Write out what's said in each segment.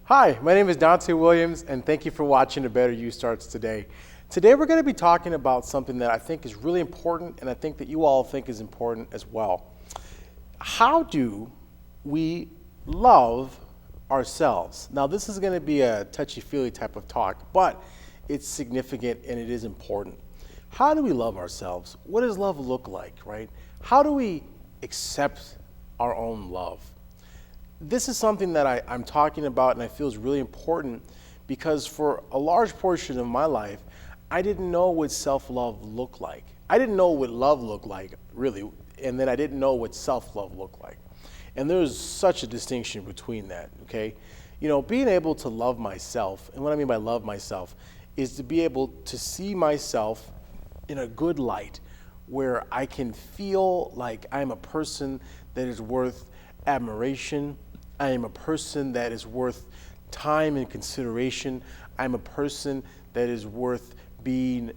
Hi, my name is Dante Williams, and thank you for watching The Better You Starts Today. Today we're going to be talking about something that I think is really important, and I think that you all think is important as well. How do we love ourselves? Now, this is going to be a touchy-feely type of talk, but it's significant and it is important. How do we love ourselves? What does love look like, right? How do we accept our own love? This is something that I'm talking about and I feel is really important because for a large portion of my life, I didn't know what self-love looked like. I didn't know what love looked like, really, and then I didn't know what self-love looked like. And there's such a distinction between that, okay? You know, being able to love myself, and what I mean by love myself, is to be able to see myself in a good light where I can feel like I'm a person that is worth admiration. I am a person that is worth time and consideration. I'm a person that is worth being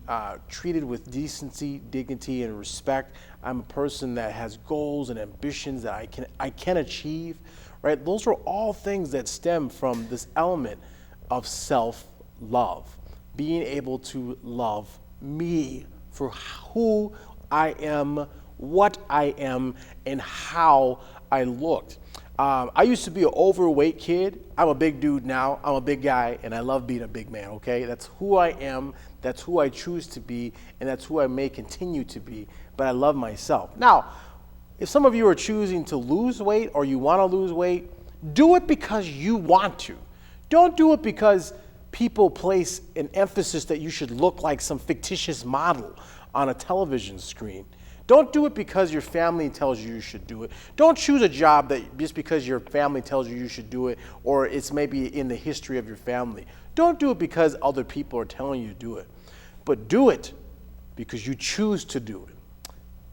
treated with decency, dignity, and respect. I'm a person that has goals and ambitions that I can achieve, right? Those are all things that stem from this element of self-love, being able to love me for who I am, what I am, and how I looked. I used to be an overweight kid. I'm a big dude now. I'm a big guy, and I love being a big man, okay? That's who I am. That's who I choose to be, and that's who I may continue to be, but I love myself. Now, if some of you are choosing to lose weight or you want to lose weight, do it because you want to. Don't do it because people place an emphasis that you should look like some fictitious model on a television screen. Don't do it because your family tells you you should do it. Don't choose a job that just because your family tells you you should do it or it's maybe in the history of your family. Don't do it because other people are telling you to do it. But do it because you choose to do it.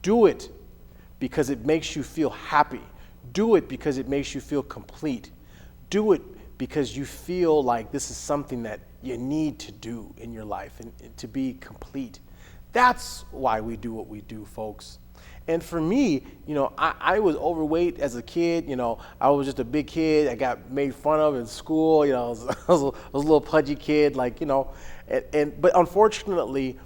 Do it because it makes you feel happy. Do it because it makes you feel complete. Do it because you feel like this is something that you need to do in your life and to be complete. That's why we do what we do, folks. And for me, you know, I was overweight as a kid. You know, I was just a big kid. I got made fun of in school. You know, I was a little pudgy kid, like, you know. But unfortunately,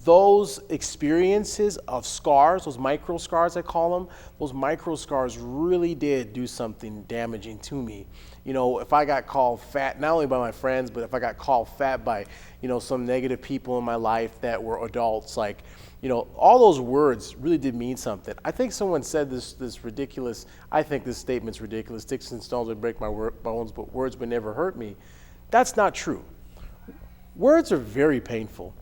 those experiences of scars, those micro scars I call them, those micro scars really did do something damaging to me. You know, if I got called fat, not only by my friends, but if I got called fat by, you know, some negative people in my life that were adults, like, you know, all those words really did mean something. I think someone said this ridiculous, I think this statement's ridiculous, sticks and stones would break my bones, but words would never hurt me. That's not true. Words are very painful.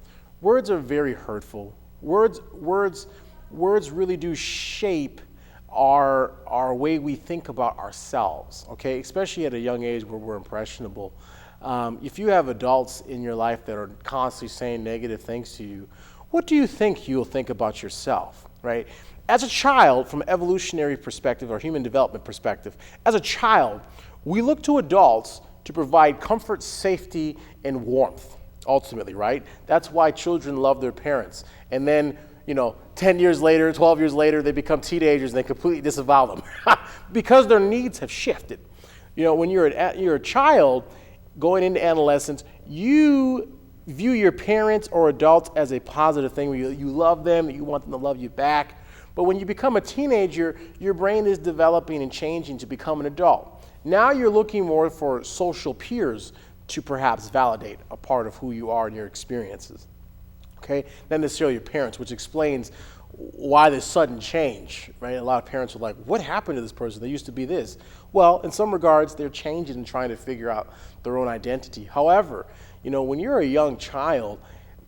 Words are very hurtful. Words really do shape our way we think about ourselves, okay? Especially at a young age where we're impressionable. If you have adults in your life that are constantly saying negative things to you, what do you think you'll think about yourself, right? As a child, from an evolutionary perspective or human development perspective, as a child, we look to adults to provide comfort, safety, and warmth, ultimately, right? That's why children love their parents. And then, you know, 10 years later, 12 years later, they become teenagers and they completely disavow them because their needs have shifted. You know, when you're a child going into adolescence, you view your parents or adults as a positive thing where you love them, you want them to love you back. But when you become a teenager, your brain is developing and changing to become an adult. Now you're looking more for social peers to perhaps validate a part of who you are and your experiences. Okay? Not necessarily your parents, which explains why this sudden change, right? A lot of parents are like, what happened to this person? They used to be this. Well, in some regards, they're changing and trying to figure out their own identity. However, you know, when you're a young child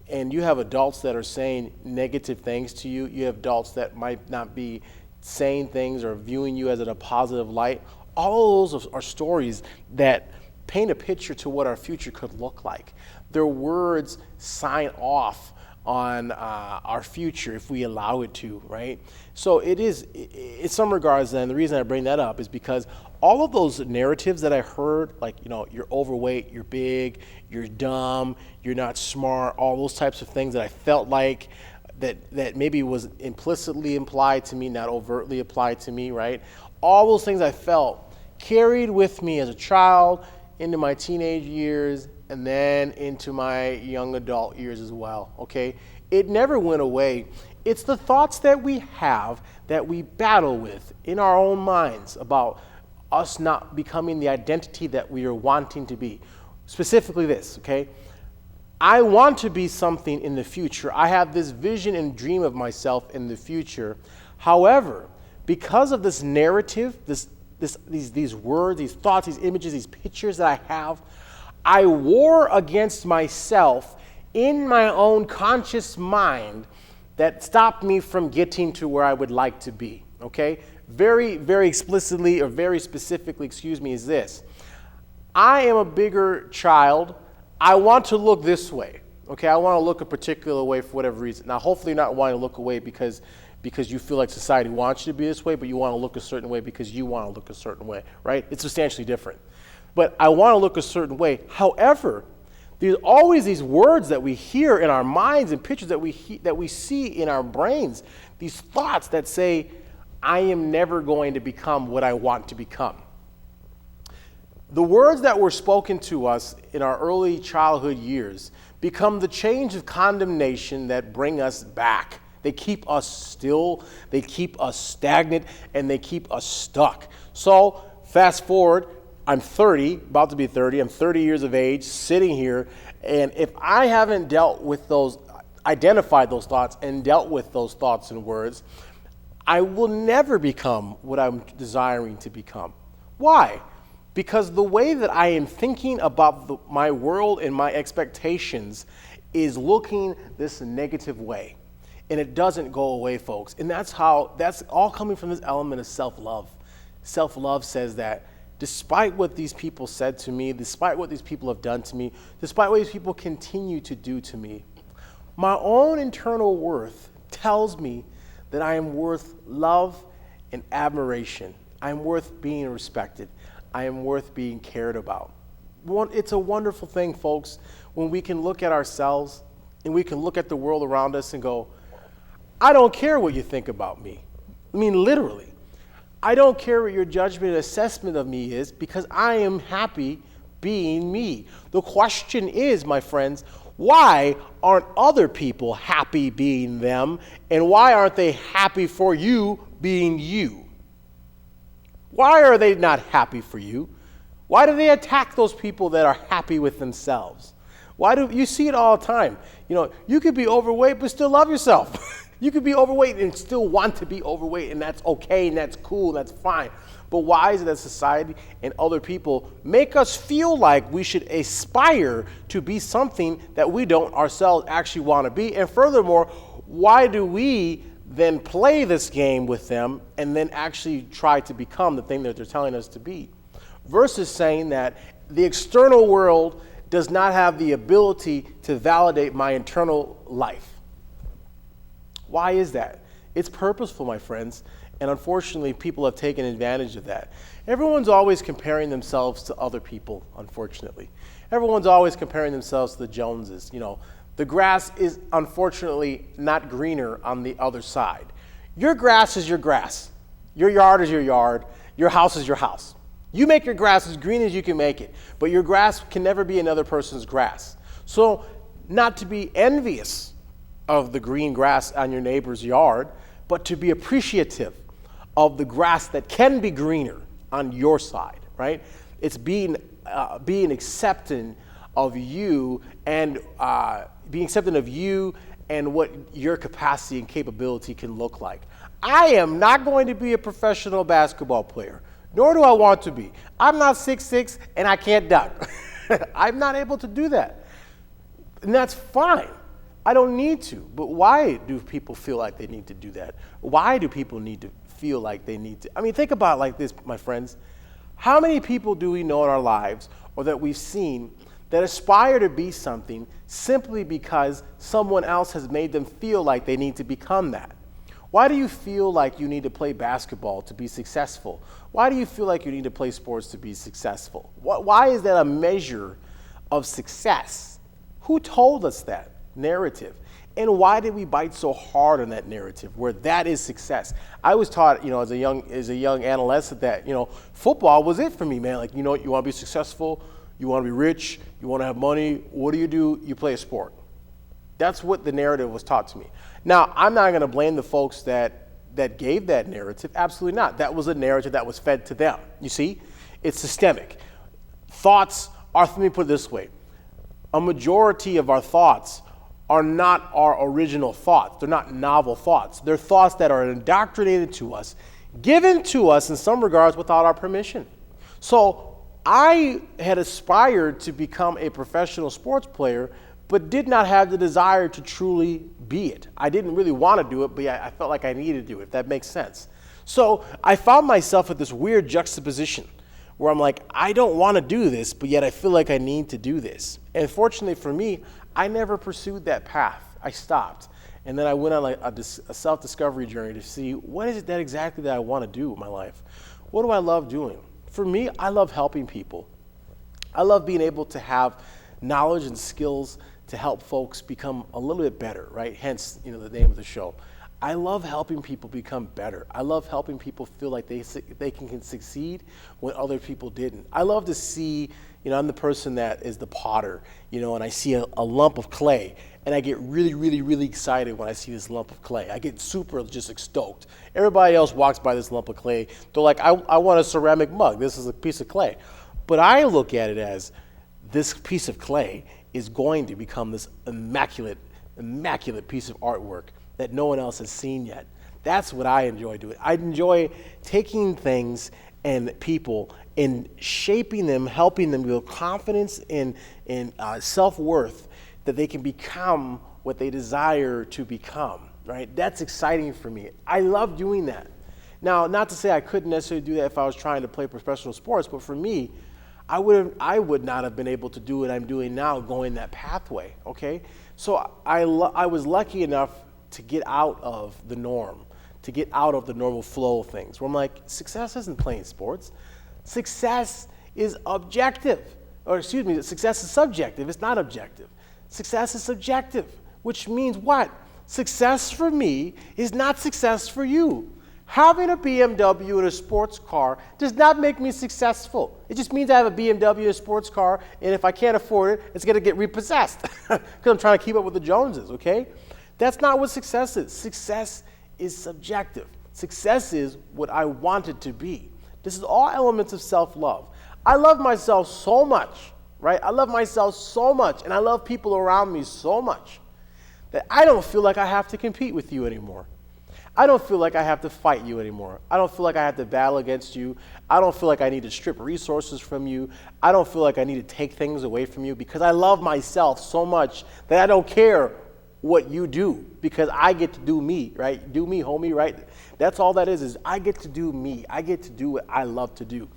and you have adults that are saying negative things to you, you have adults that might not be saying things or viewing you as in a positive light, all of those are stories that paint a picture to what our future could look like. Their words sign off on our future if we allow it to, right? So it is, in some regards, and the reason I bring that up is because all of those narratives that I heard, like, you know, you're overweight, you're big, you're dumb, you're not smart, all those types of things that I felt like that maybe was implicitly implied to me, not overtly applied to me, right? All those things I felt carried with me as a child into my teenage years, and then into my young adult years as well, okay? It never went away. It's the thoughts that we have that we battle with in our own minds about us not becoming the identity that we are wanting to be. Specifically this, okay? I want to be something in the future. I have this vision and dream of myself in the future. However, because of this narrative, these words, these thoughts, these images, these pictures that I have, I war against myself in my own conscious mind that stopped me from getting to where I would like to be, okay? Very, very explicitly, or very specifically, excuse me, is this. I am a bigger child. I want to look this way, okay? I want to look a particular way for whatever reason. Now, hopefully not wanting to look away because you feel like society wants you to be this way, but you want to look a certain way because you want to look a certain way, right? It's substantially different. But I want to look a certain way. However, there's always these words that we hear in our minds and pictures that we see in our brains, these thoughts that say, I am never going to become what I want to become. The words that were spoken to us in our early childhood years become the chains of condemnation that bring us back. They keep us still, they keep us stagnant, and they keep us stuck. So, fast forward, I'm 30, about to be 30, I'm 30 years of age, sitting here, and if I haven't identified those thoughts and dealt with those thoughts and words, I will never become what I'm desiring to become. Why? Because the way that I am thinking about my world and my expectations is looking this negative way. And it doesn't go away, folks. And that's all coming from this element of self-love. Self-love says that despite what these people said to me, despite what these people have done to me, despite what these people continue to do to me, my own internal worth tells me that I am worth love and admiration. I am worth being respected. I am worth being cared about. It's a wonderful thing, folks, when we can look at ourselves and we can look at the world around us and go, I don't care what you think about me. I mean, literally. I don't care what your judgment and assessment of me is because I am happy being me. The question is, my friends, why aren't other people happy being them? And why aren't they happy for you being you? Why are they not happy for you? Why do they attack those people that are happy with themselves? Why do you see it all the time? You know, you could be overweight but still love yourself. You could be overweight and still want to be overweight, and that's okay, and that's cool, and that's fine. But why is it that society and other people make us feel like we should aspire to be something that we don't ourselves actually want to be? And furthermore, why do we then play this game with them and then actually try to become the thing that they're telling us to be? Versus saying that the external world does not have the ability to validate my internal life. Why is that? It's purposeful, my friends, and unfortunately, people have taken advantage of that. Everyone's always comparing themselves to other people, unfortunately. Everyone's always comparing themselves to the Joneses. You know, the grass is unfortunately not greener on the other side. Your grass is your grass. Your yard is your yard. Your house is your house. You make your grass as green as you can make it, but your grass can never be another person's grass. So, not to be envious of the green grass on your neighbor's yard, but to be appreciative of the grass that can be greener on your side, right? It's being accepting of you and being accepting of you and what your capacity and capability can look like. I am not going to be a professional basketball player, nor do I want to be. I'm not 6'6", and I can't dunk. I'm not able to do that. And that's fine. I don't need to, but why do people feel like they need to do that? Why do people need to feel like they need to? I mean, think about it like this, my friends. How many people do we know in our lives or that we've seen that aspire to be something simply because someone else has made them feel like they need to become that? Why do you feel like you need to play basketball to be successful? Why do you feel like you need to play sports to be successful? Why is that a measure of success? Who told us that narrative? And why did we bite so hard on that narrative where that is success? I was taught, as a young adolescent that, football was it for me, man. Like, you want to be successful, You want to be rich, you want to have money. What do? You play a sport. That's what the narrative was taught to me. Now, I'm not going to blame the folks that gave that narrative. Absolutely not. That was a narrative that was fed to them. You see, it's systemic. Thoughts are, let me put it this way, a majority of our thoughts are not our original thoughts. They're not novel thoughts. They're thoughts that are indoctrinated to us, given to us in some regards without our permission. So I had aspired to become a professional sports player, but did not have the desire to truly be it. I didn't really want to do it, but I felt like I needed to do it, if that makes sense. So I found myself at this weird juxtaposition where I'm like, I don't want to do this, but yet I feel like I need to do this. And fortunately for me, I never pursued that path. I stopped. And then I went on a self-discovery journey to see what is it that exactly that I want to do with my life. What do I love doing? For me, I love helping people. I love being able to have knowledge and skills to help folks become a little bit better, right? Hence, the name of the show. I love helping people become better. I love helping people feel like they can succeed when other people didn't. I love to see, I'm the person that is the potter, and I see a lump of clay, and I get really, really, really excited when I see this lump of clay. I get super just stoked. Everybody else walks by this lump of clay. They're like, I want a ceramic mug. This is a piece of clay. But I look at it as this piece of clay is going to become this immaculate piece of artwork that no one else has seen yet. That's what I enjoy doing. I enjoy taking things and people and shaping them, helping them build confidence and self-worth that they can become what they desire to become, right? That's exciting for me. I love doing that. Now, not to say I couldn't necessarily do that if I was trying to play professional sports, but for me, I would not have been able to do what I'm doing now going that pathway, okay? So I was lucky enough to get out of the norm, to get out of the normal flow of things, where I'm like, success isn't playing sports. Success is objective, success is subjective, it's not objective. Success is subjective, which means what? Success for me is not success for you. Having a BMW and a sports car does not make me successful. It just means I have a BMW and a sports car, and if I can't afford it, it's going to get repossessed because I'm trying to keep up with the Joneses, okay? That's not what success is. Success is subjective. Success is what I want it to be. This is all elements of self-love. I love myself so much, right? I love myself so much, and I love people around me so much that I don't feel like I have to compete with you anymore. I don't feel like I have to fight you anymore. I don't feel like I have to battle against you. I don't feel like I need to strip resources from you. I don't feel like I need to take things away from you because I love myself so much that I don't care what you do because I get to do me, right? Do me, homie, right? That's all that is I get to do me. I get to do what I love to do.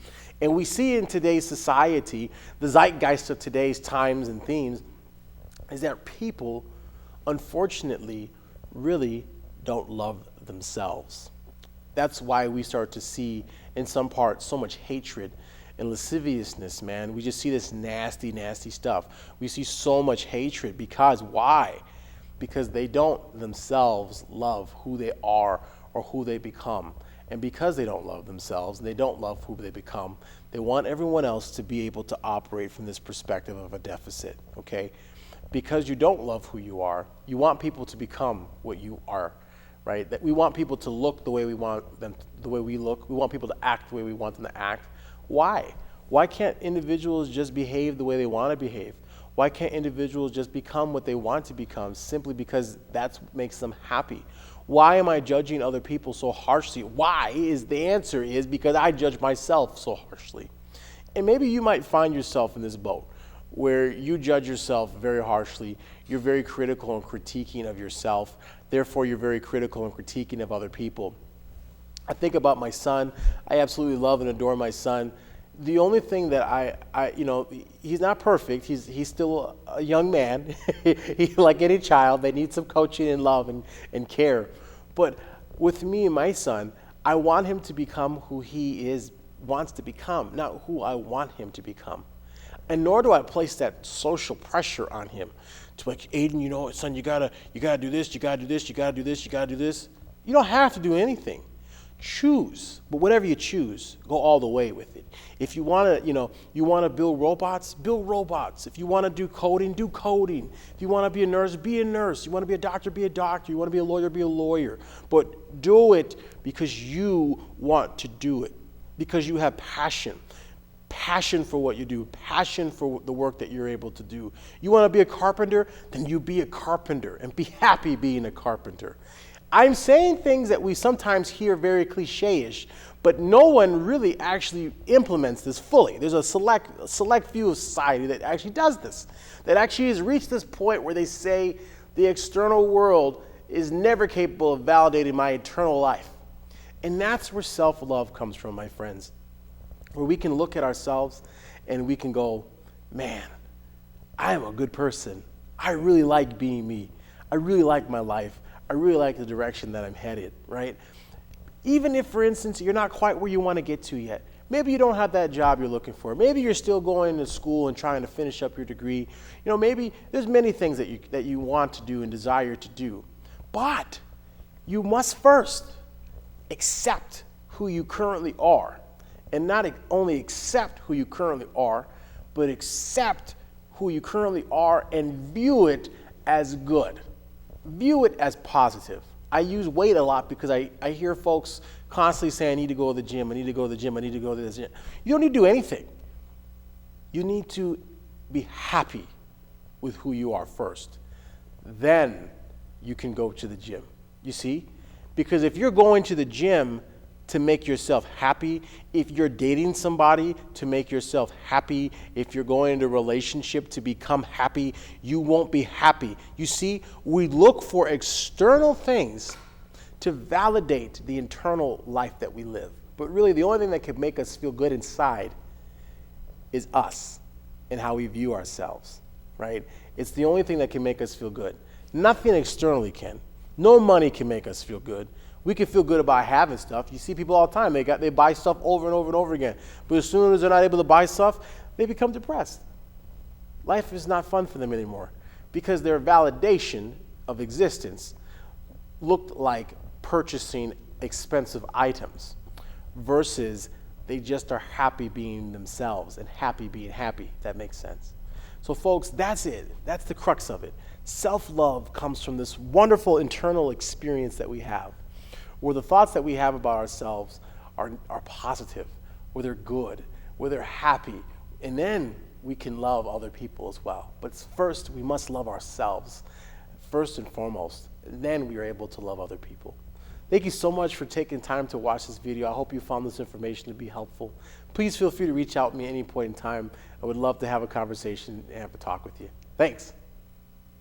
And we see in today's society, the zeitgeist of today's times and themes, is that people, unfortunately, really don't love themselves. That's why we start to see, in some parts, so much hatred and lasciviousness, man. We just see this nasty, nasty stuff. We see so much hatred because why? Because they don't themselves love who they are or who they become. And because they don't love themselves and they don't love who they become, they want everyone else to be able to operate from this perspective of a deficit, okay? Because you don't love who you are, you want people to become what you are, right? That we want people to look the way we want them, the way we look. We want people to act the way we want them to act. Why? Why can't individuals just behave the way they want to behave? Why can't individuals just become what they want to become simply because that's what makes them happy? Why am I judging other people so harshly? Why is the answer is because I judge myself so harshly. And maybe you might find yourself in this boat where you judge yourself very harshly. You're very critical and critiquing of yourself. Therefore, you're very critical and critiquing of other people. I think about my son. I absolutely love and adore my son. The only thing that he's not perfect. He's still a young man. Like any child, they need some coaching and love and care. But with me and my son, I want him to become who he wants to become, not who I want him to become. And nor do I place that social pressure on him to like, Aiden, son, you gotta do this, you gotta do this, you gotta do this, you gotta do this. You don't have to do anything. choose. But whatever you choose, go all the way with it. If you want to, you want to build robots, build robots. If you want to do coding, do coding. If you want to be a nurse, be a nurse. You want to be a doctor, be a doctor. You want to be a lawyer, be a lawyer. But do it because you want to do it, because you have passion. Passion for what you do, passion for the work that you're able to do. You want to be a carpenter? Then you be a carpenter and be happy being a carpenter. I'm saying things that we sometimes hear very cliche-ish, but no one really actually implements this fully. There's a select few of society that actually does this, that actually has reached this point where they say the external world is never capable of validating my internal life. And that's where self-love comes from, my friends, where we can look at ourselves and we can go, man, I am a good person. I really like being me. I really like my life. I really like the direction that I'm headed, right? Even if, for instance, you're not quite where you want to get to yet. Maybe you don't have that job you're looking for. Maybe you're still going to school and trying to finish up your degree. Maybe there's many things that you want to do and desire to do. But you must first accept who you currently are. And not only accept who you currently are, but accept who you currently are and view it as good. View it as positive. I use weight a lot because I hear folks constantly saying, I need to go to the gym, I need to go to the gym, I need to go to the gym. You don't need to do anything. You need to be happy with who you are first. Then you can go to the gym. You see? Because if you're going to the gym to make yourself happy, if you're dating somebody to make yourself happy, if you're going into a relationship to become happy, you won't be happy. You see, we look for external things to validate the internal life that we live. But really, the only thing that can make us feel good inside is us and how we view ourselves, right? It's the only thing that can make us feel good. Nothing externally can. No money can make us feel good. We can feel good about having stuff. You see people all the time, they buy stuff over and over and over again. But as soon as they're not able to buy stuff, they become depressed. Life is not fun for them anymore because their validation of existence looked like purchasing expensive items versus they just are happy being themselves and happy being happy, if that makes sense. So folks, that's it. That's the crux of it. Self-love comes from this wonderful internal experience that we have, where the thoughts that we have about ourselves are positive, where they're good, where they're happy, and then we can love other people as well. But first, we must love ourselves, first and foremost, and then we are able to love other people. Thank you so much for taking time to watch this video. I hope you found this information to be helpful. Please feel free to reach out to me at any point in time. I would love to have a conversation and have a talk with you. Thanks.